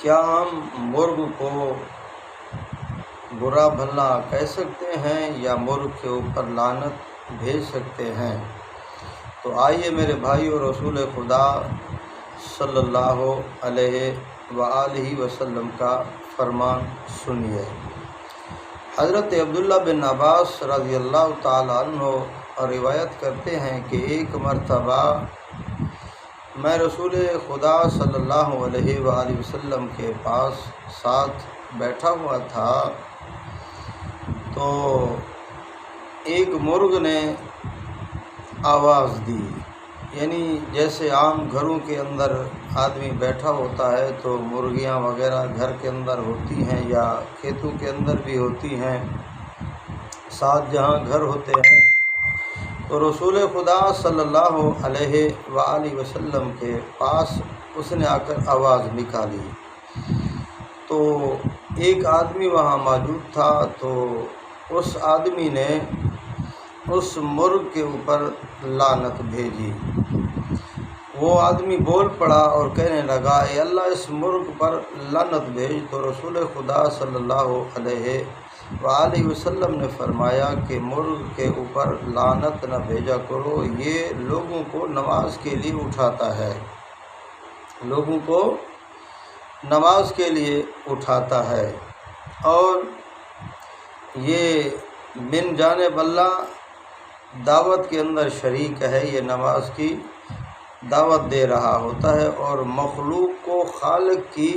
کیا ہم مرغ کو برا بھلا کہہ سکتے ہیں یا مرغ کے اوپر لعنت بھیج سکتے ہیں؟ تو آئیے میرے بھائیو، رسول خدا صلی اللہ علیہ وآلہ وسلم کا فرمان سنیے۔ حضرت عبداللہ بن عباس رضی اللہ تعالیٰ عنہ روایت کرتے ہیں کہ ایک مرتبہ میں رسول خدا صلی اللہ علیہ وآلہ وسلم کے پاس ساتھ بیٹھا ہوا تھا، تو ایک مرغ نے آواز دی، یعنی جیسے عام گھروں کے اندر آدمی بیٹھا ہوتا ہے تو مرغیاں وغیرہ گھر کے اندر ہوتی ہیں یا کھیتوں کے اندر بھی ہوتی ہیں، ساتھ جہاں گھر ہوتے ہیں، تو رسول خدا صلی اللہ علیہ وآلہ وسلم کے پاس اس نے آ کر آواز نکالی۔ تو ایک آدمی وہاں موجود تھا، تو اس آدمی نے اس مرغ کے اوپر لعنت بھیجی۔ وہ آدمی بول پڑا اور کہنے لگا، اے اللہ اس مرغ پر لعنت بھیج۔ تو رسول خدا صلی اللہ علیہ وآلہ وسلم نے فرمایا کہ مرغ کے اوپر لعنت نہ بھیجا کرو، یہ لوگوں کو نماز کے لیے اٹھاتا ہے، لوگوں کو نماز کے لیے اٹھاتا ہے، اور یہ من جانب اللہ دعوت کے اندر شریک ہے، یہ نماز کی دعوت دے رہا ہوتا ہے اور مخلوق کو خالق کی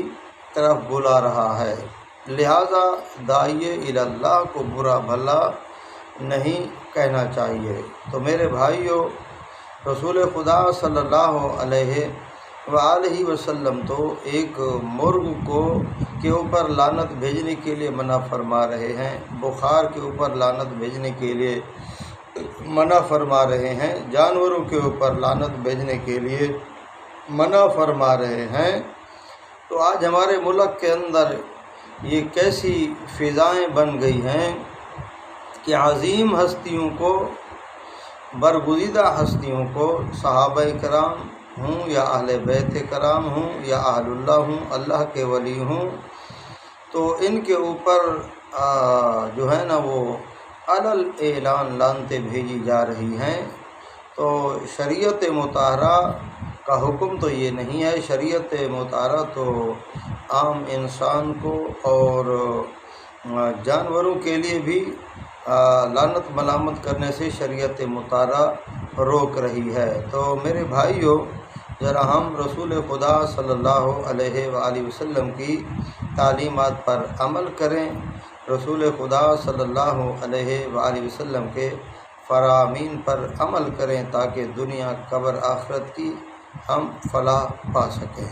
طرف بلا رہا ہے، لہذا داعیے الی اللہ کو برا بھلا نہیں کہنا چاہیے۔ تو میرے بھائیو، رسول خدا صلی اللہ علیہ وآلہ وسلم تو ایک مرغ کے اوپر لعنت بھیجنے کے لیے منع فرما رہے ہیں، بخار کے اوپر لعنت بھیجنے کے لیے منع فرما رہے ہیں، جانوروں کے اوپر لعنت بھیجنے کے لیے منع فرما رہے ہیں۔ تو آج ہمارے ملک کے اندر یہ کیسی فضائیں بن گئی ہیں کہ عظیم ہستیوں کو، برگزیدہ ہستیوں کو، صحابہ کرام ہوں یا اہل بیت کرام ہوں یا اہل اللہ ہوں، اللہ کے ولی ہوں، تو ان کے اوپر جو ہے نا وہ علل اعلان لعنتیں بھیجی جا رہی ہیں۔ تو شریعت مطہرہ کا حکم تو یہ نہیں ہے، شریعت مطہرہ تو عام انسان کو اور جانوروں کے لیے بھی لعنت ملامت کرنے سے شریعت مطہرہ روک رہی ہے۔ تو میرے بھائیو، ذرا ہم رسول خدا صلی اللہ علیہ وآلہ وسلم کی تعلیمات پر عمل کریں، رسول خدا صلی اللہ علیہ وآلہ وسلم کے فرامین پر عمل کریں، تاکہ دنیا قبر آخرت کی ہم فلاح پا سکیں۔